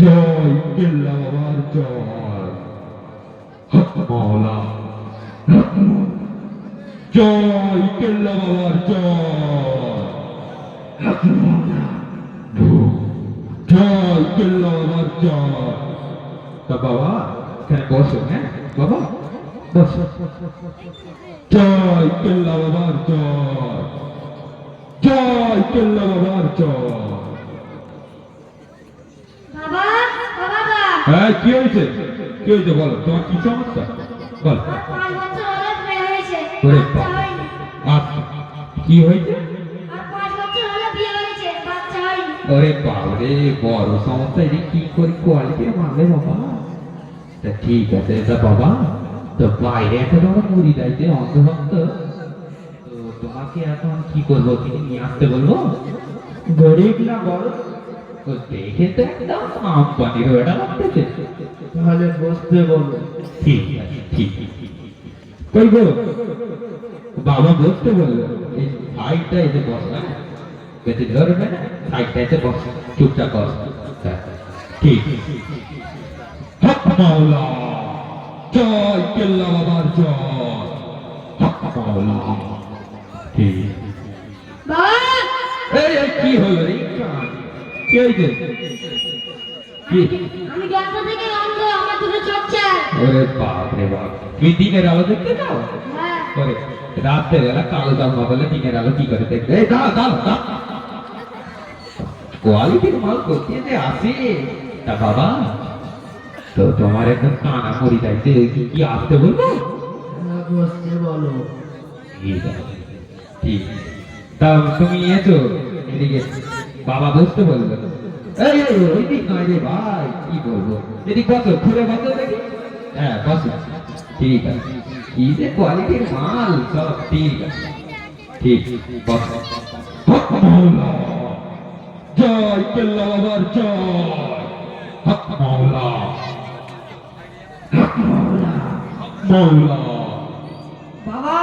জয় কেল্লা বাবার জয়। হক মাওলা, হক মাওলা। জয় কেল্লা বাবার জয়। হক মাওলা, জয় কেল্লা বাবার জয়। তা বাবা এখানে বসো, হ্যাঁ বাবা বসো। জয় কেল্লা বাবার জয়। জয় কেল্লা বাবার জয়। বাবা, বাবা, হ্যাঁ কি হয়েছে, কি হয়েছে বলো, তোমার কি সমস্যা বল। 5 বছর হলো বিয়ে হয়েছে, ওরে বাচ্চা বাবা, হয়নি। আচ্ছা কি হয়েছে? আর 5 বছর হলো বিয়ে হয়েছে, বাচ্চা হয়নি। ওরে বাবারে, বড় সমস্যা, এটি কি করে কোয়ালিটি মানলে বাবা? তা ঠিক আছে তা বাবা, তো বাইরে এত বড় মুড়ি দাইতে অন্ধভক্ত, তো তোমাকে এখন কি করবো, তিনি নিয়ে আসতে বলবো? গরিব না বড়, তো দেখে তো একদম আম্বানির ওটা লাগতেছে। তাহলে বসতে বলো। ঠিক আছে, ঠিক কই গো বাবা বসতে বললো, এই সাইডটা এসে বস না, বেশি ধরবে না, সাইডটা এসে বস, চুপচাপ বস। হ্যাঁ, ঠিক। হক মাওলা, জয় কেল্লা বাবার জয়। হক মাওলা, ঠিক। বাবা, এই এই, কি হলো রে, কি হয়েছে? কি? আমি জন্ম থেকে অন্ধ, আমার দুটো চোখ চাই। ওরে বাপ রে বাপ, তুই দিনের আলো দেখতে চাও? হ্যাঁ, করে রাতের বেলা কালো জামা বলে দিনের আলো কি করে দেখবে? এই দাঁড়া দাঁড়া দাঁড়া, কোয়ালিটির মাল করতে যে আসে। তা বাবা, তো তোমার একদম কানা মরি যাইতে, কি আসতে বলবো? বসতে বলো। ঠিক আছে, ঠিক। তা তুমি এসো এদিকে, বাবা বসতে বললো। এই এই, ওইদিক নয় রে ভাই, কি বলবো, এদিক বসো, ঘুরে বসো দেখি। হ্যাঁ বসো, ঠিক আছে। কি যে কোয়ালিটির মাল সব, ঠিক আছে, ঠিক, বসো। হক মাওলা, জয় কেল্লা বাবার জয়। হক মাওলা, হক মাওলা, হক মাওলা। বাবা,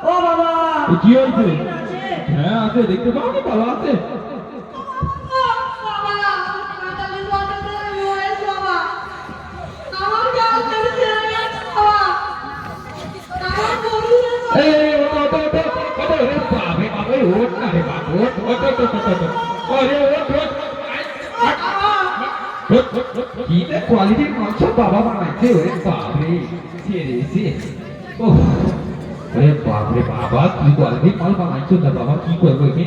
ও বাবা, এ কি হয়েছে? আছে? হ্যাঁ আছে, দেখতে পাও নি বাবা আছে? বাবা, তাড়াতাড়ি বলো তো, বয়স বাবা। আমার জান ছেড়ে চলে গেছে বাবা। আমার বন্ধু এই এই, ওঠো ওঠো ওঠো ওঠো, রে বাপরে বাপরে, ওঠ না রে বাপ, ওঠ ওঠ ওঠ ওঠ ওঠ, ওরে ওঠ ওঠ, কি যে কোয়ালিটির মাংস বাবা বানাইছে, ওরে বাপরে, ছেড়ে সে, ও ওরে বাপরে বাবা, কি কোয়ালিটির মাল বানাইছো, তা বাবা কি করবো একে?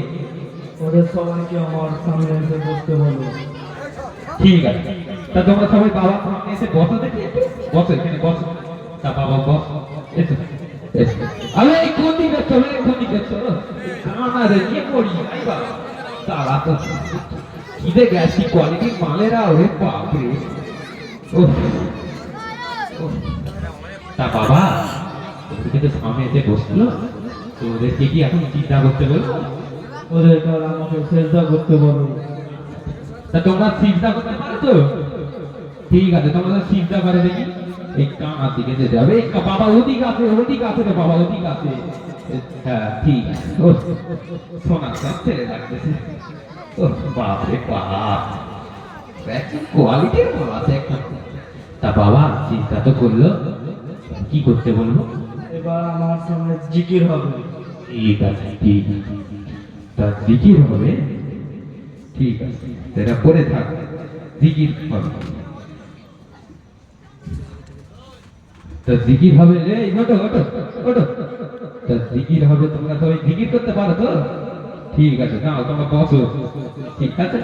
ওদের সবাইকে আমার সামনে এসে বসতে বলো। ঠিক আছে, তা তোমরা সবাই বাবার সামনে এসে বসো দেখি, একটু বসো, এখানে বসো। তা বাবা বস, এসো এসো। আরে এই কোন দিকে চলো, কোন দিকে চলো, কানা রে নিয়ে পড়ি আই বাবা, তারা তো কি যে গেছি কোয়ালিটির মালেরা, ওরে বাপরে, ও তা বাবা ওদেরকে তো সামনে এসে বসলো, তো ওদেরকে কি এখন চিন্তা করতে বলবো? ওদের কাল আমাকে চেষ্টা করতে বলো। তা তোমরা চিন্তা করতে পারো তো? ঠিক আছে, তোমরা চিন্তা করে দেখি, এই কানার দিকে যেতে হবে, এই বাবা ওদিক আছে, ওদিক আছে রে বাবা, ওদিক আছে। হ্যাঁ ঠিক আছে, ও সোনা সব ছেড়ে রাখতেছে, ও বাপ রে বাপ, একদম কোয়ালিটির মাল আছে এখন। তা বাবা চিন্তা তো করলো, কি করতে বলবো? এবার আমার সামনে জিকির হবে। ঠিক আছে, ঠিক, তা জিকির হবে, ঠিক আছে, সেটা পরে থাক, জিকির হবে। তা জিকির হবে রে, ওঠো ওঠো ওঠো, তা জিকির হবে, তোমরা সবাই জিকির করতে পারো তো? ঠিক আছে, নাও তোমরা বসো, ঠিক আছে।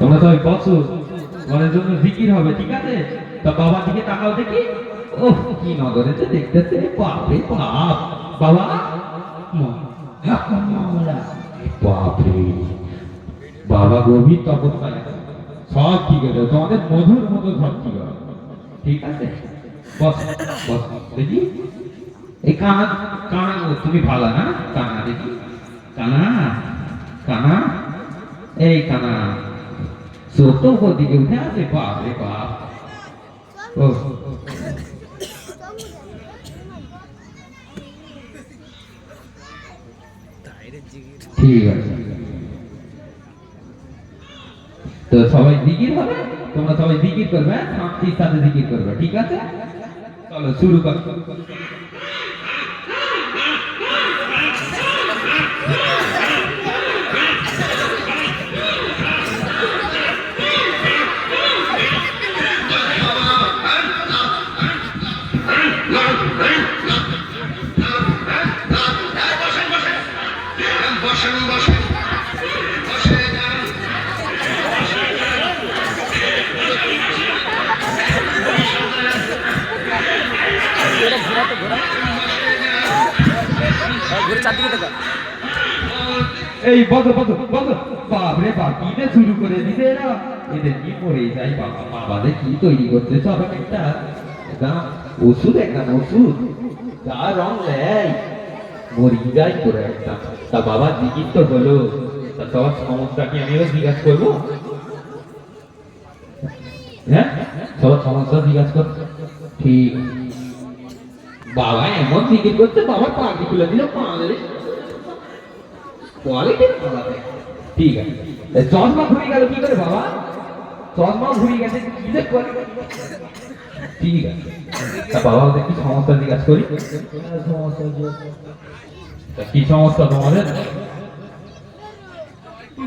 তোমরা সবাই বসো, তোমাদের জন্য জিকির হবে, ঠিক আছে? তা বাবার দিকে তাকাও দেখি, ও কি নজরে তো দেখতেছে, বাপরে বাপ, বাবা বাপরে বাবা, গভীর তপস্যায় আছে, সব ঠিক আছে, তোমাদের মধুর মতো সব ঠিক হবে, ঠিক আছে? বস বস দেখি, এই কানা কানা, তুমি ভালো না, কানা দেখি, কানা কানা, এই কানা চোখ তো উপর দিকে উঠে আছে, বাপ রে বাপ, ও ঠিক আছে, তো সবাই জিকির হবে, তোমরা সবাই জিকির করবে, শান্তির সাথে জিকির করবে, ঠিক আছে? চলো শুরু করো। এই বসো বসো বসো, বাপরে বাপ কি যে শুরু করে দিতে এরা, এদের কি পড়ে যাই বাবা, বাবাদের কি তৈরি করতে সব একটা ওষুধ, একটা ওষুধ যা রং নেয় মরি যাই করে একটা। তা বাবা জিজ্ঞিস তো হলো, তা সবার সমস্যা কি আমি এবার জিজ্ঞাসা করবো? হ্যাঁ, সবার সমস্যা জিজ্ঞাসা কর, ঠিক। বাবা এমন জিজ্ঞেস করছে, বাবা পাগড়ি খুলে দিল, পাগড়ি কোয়ালিটির আলাদা। ঠিক আছে, চশমা ঘুরে গেল কি করে বাবা? চশমা ঘুরে গেছে কি যে করে? ঠিক আছে, তা বাবা ওদের কি সমস্যা জিজ্ঞাসা করি? তা কি সমস্যা তোমাদের?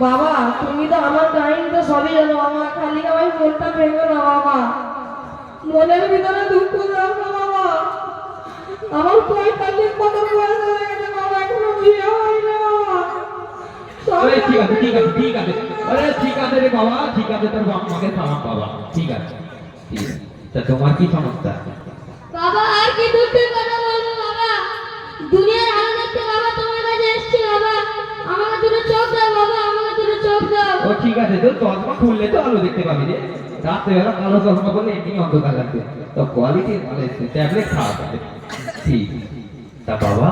বাবা তুমি তো আমার কাহিনী তো সবই জানো বাবা, খালি আমার মনটা ভেঙো না বাবা, মনের ভিতরে দুঃখ দাও না বাবা। আমার 45 বছর বয়স হয়ে গেছে বাবা, এখনো বিয়ে হয় না বাবা। আরে ঠিক আছে ঠিক আছে ঠিক আছে, আরে ঠিক আছে রে বাবা, ঠিক আছে, তোর মাকে সালাম বাবা, ঠিক আছে ঠিক আছে। তা তোমার কি সমস্যা? বাবা আর কি দুঃখের কথা বলবো বাবা, দুনিয়ার হাল দেখতে বাবা তোমার কাছে এসেছি বাবা, আমাকে দুটো চোখ দাও বাবা, আমাকে দুটো চোখ দাও। ও ঠিক আছে, তো চশমা খুললে তো আলো দেখতে পাবি রে, রাত্রেবেলা কালো চশমা করলে এমনি অন্ধকার লাগবে, তো কোয়ালিটি ভালো এসছে, ট্যাবলেট খাওয়া যাবে, ঠিক। তা বাবা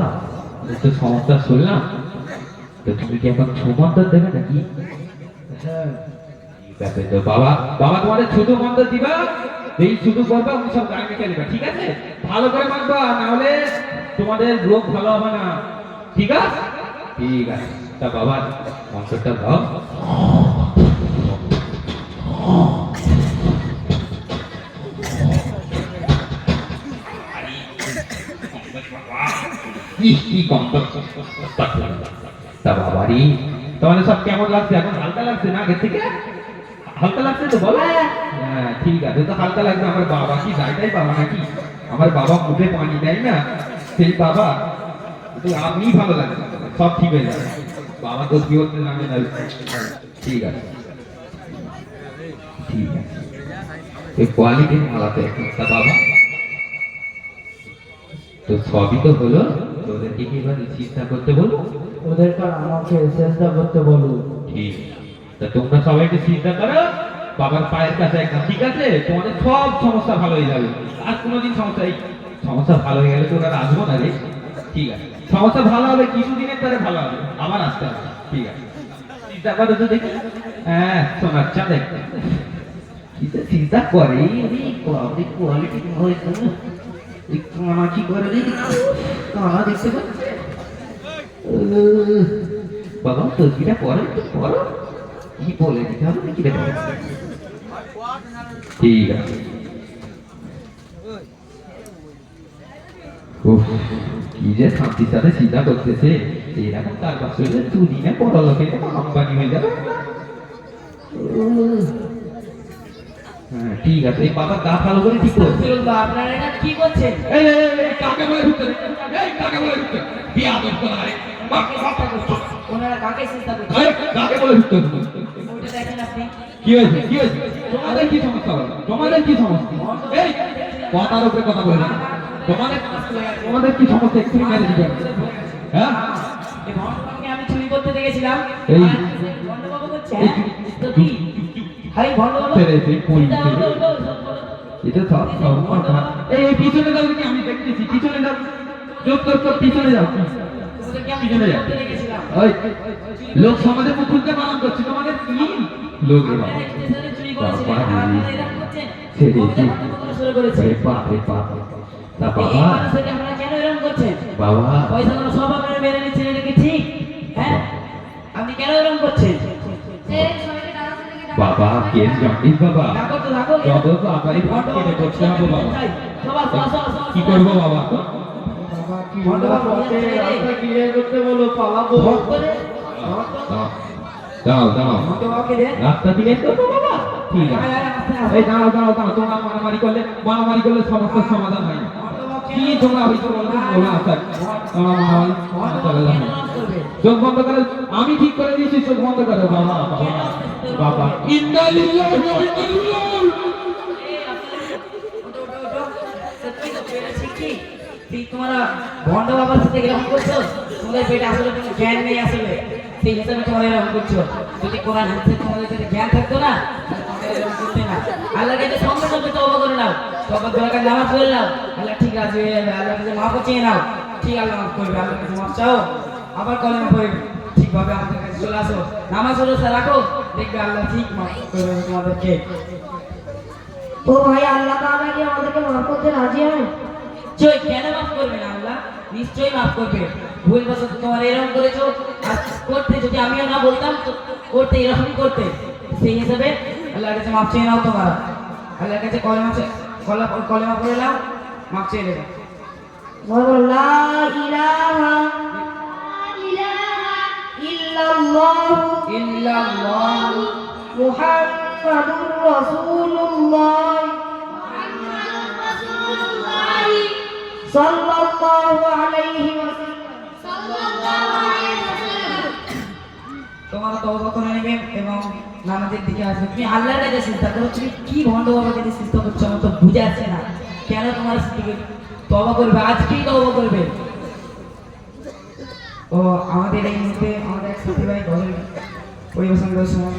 তো সমস্যা শুনলাম, তো তুমি কি এখন ছুমন্তর দেবে নাকি? হ্যাঁ, ঠিক আছে, তো বাবা বাবা তোমাদের শুধু মন্তর দিবা, এই শুধু করবা, আমি সব গায়ে মেখে দেবে, ঠিক আছে? ভালো করে মানবা, না হলে তোমাদের রোগ ভালো হবে না, ঠিক আছে? ঠিক আছে, তা বাবা মন্তরটা দাও। কি গন্ধ, তা বাবারি তোমাদের সব কেমন লাগছে এখন? হালকা লাগছে না আগের থেকে? হালকা লাগছে তো বলো? হ্যাঁ ঠিক আছে, তো হালকা লাগবে। আমার বাবা কি যাইটাই বাবা নাকি? আমার বাবা মুখে পানি দেয় না, সেই বাবা, তো আপনি ভালো লাগবে, সব ঠিক হয়ে যাবে, বাবা তো কি করতে জানে না। ঠিক আছে ঠিক আছে, এই কোয়ালিটি মালাতে, তা বাবা তো সবই তো হলো, তোদেরকে কি এবার চিন্তা করতে বলবো? ওদেরকে আমাকে চেষ্টা করতে বলুন। ঠিক, তা তোমরা সবাই একটু চিন্তা করো, বাবার পায়ের কাছে একদম, ঠিক আছে? তোমাদের সব সমস্যা ভালো হয়ে যাবে, আর কোনোদিন সমস্যা, এই সমস্যা ভালো হয়ে গেলে তো ওরা আসবো না রে, ঠিক আছে? সমস্যা ভালো হবে, কিছুদিনের পরে ভালো হবে, আবার আসতে হবে, ঠিক আছে? চিন্তা করো তো দেখি, হ্যাঁ শোনার চাঁদে চিন্তা করে কোয়ালিটি হয়েছে না, একটু মামাকি করে দিই, কানা দেখতে পাচ্ছি। বাবা তসবিটা পরে একটু পড়ো, কি বলে দিতে হবে নাকি রে বাবা? ঠিক আছে। উফ, কি যে শান্তির সাথে চিন্তা করতেছে, এরকম তার পাশে দুদিনে পড়ালোকে আম্বানি হয়ে যাবে। হ্যাঁ ঠিক আছে, এই বাবা গা ভালো করে ঠিক করছে। আপনারা এটা কি করছেন? এই কাকে বলে ঢুকতে, এই কাকে বলে ঢুকতে, বিয়া করতে না রে, ওনারা কাকে চিন্তা করছেন? এই কাকে বলে ঢুকতে? ওইটা দেখেন আপনি। কি হয়েছে কি হয়েছে? তোমাদের কি সমস্যা বলো, তোমাদের কি সমস্যা? এই কথার উপরে কথা বলে না, তোমাদের তোমাদের কি সমস্যা এক্ষুনি মেরে দিতে হবে। হ্যাঁ এই ভণ্ডবাবুকে আমি চুরি করতে দেখেছিলাম। এই ভণ্ডবাবু করছে, হ্যাঁ? তো কি? হাই ভণ্ডবাবু। ছেড়ে দে, পুরি এটা ছেড়ে। ওটা, ওটা, ওটা। এটা সব সমস্যা। এই পিছনে যাও দেখি, আমি দেখতেছি, পিছনে যাও, চোখ চোখ চোখ, পিছনে যাও, ওদেরকে আমি পিছনে চুরি যাও। করতে দেখেছিলাম। ওই লোক সমাজে মুখ খুলতে বারণ করছে, তোমাদের কি লোক রে বাবা? আপনারা স্টেশনে চুরি করেছিলেন, বাবা আর রে। আপনারা এরকম করছেন? ছেড়ে ওদের দে। ভণ্ডবাবুরা শুরু করেছে। রে বাপ রে বাপ। তা এই বাবা মানুষটাকে আপনারা কেন এরকম করছেন? বাবা পয়সাগুলো সব আপনারা মেরে নিচ্ছেন, এটা কি ঠিক? হ্যাঁ? কেস জন্ডিস বাবা রাখো তো রাখো যত তাড়াতাড়ি ফট কেটে করতে হবে বাবা সবার সবার কি করবো বাবা বাবা কি বলবো পথে রাস্তা ক্লিয়ার করতে বলো পালাবো দাও দাও তোমাকে দে রাস্তা দিলে তো বাবা ঠিক আছে এই দাঁড়াও দাঁড়াও দাঁড়াও তোমরা মারামারি করলে সমস্যার সমাধান হয় না কি তোমরা হইছো বলতে বলো আচ্ছা তোমরা মারামারি চলে যাও চোখ বন্ধ করে আমি ঠিক করে দিয়েছি চোখ বন্ধ করো বাবা বাবা বাবা ইন্না লিল্লাহি ওয়া ইন্না ইলাইহি তোমরা ভণ্ড বাবার সাথে এরকম করছো তোমাদের পেটে আসলে কোনো জ্ঞান নেই আসলে সেই হিসাবে তোমরা এরকম করছো যদি কোরআন হাদিসে তোমাদের কাছে জ্ঞান থাকতো না তাহলে তোমরা এরকম করতে না আল্লাহর কাছে সঙ্গে সঙ্গে তওবা করে নাও তওবা করে নামাজ পড়ে নাও আল্লাহ ঠিক আছে আল্লাহর কাছে মাফ চেয়ে নাও ঠিক আল্লাহ মাফ করবে আল্লাহর কাছে মাফ চাও আবার কলেমা পড়ে ঠিকভাবে আমাদের কাছে চলে আসো নামাজ রোজা রাখো দেখবে আল্লাহ ঠিক মাফ করবে তোমাদেরকে ও ভাই আল্লাহ তাআলা কি আমাদেরকে মাফ করতে রাজি হয়? নিশ্চয়ই কেন মাফ করবে না আল্লাহ নিশ্চয়ই মাফ করবে ভুল বশত তোমার এরকম করেছো আর করতে যদি আমিও না বলতাম তো করতে এরকমই করতে সেই হিসাবে আল্লাহর কাছে মাফ চেয়ে নাও তোমরা আল্লাহর কাছে কলেমা পড়ে নাও মাফ চেয়ে নেবে বলো লা ইলাহা ইল্লাল্লাহু ইল্লাল্লাহ মুহাম্মাদুর রাসূলুল্লাহ সাল্লাল্লাহু আলাইহি ওয়াসাল্লাম। তোমরা তওবা করে নেবে এবং নামাজের দিকে আসবে তুমি আল্লাহর কাছে চিন্তা করো তুমি কি ভণ্ড বাবার কাছে চিন্তা করছো আমার তো বুঝে আসছে না কেন তোমার তওবা করবে আজকেই তওবা করবে ও আমাদের এই মুহূর্তে আমাদের এক সাথী ভাই গজল পরিবেশন করার সময়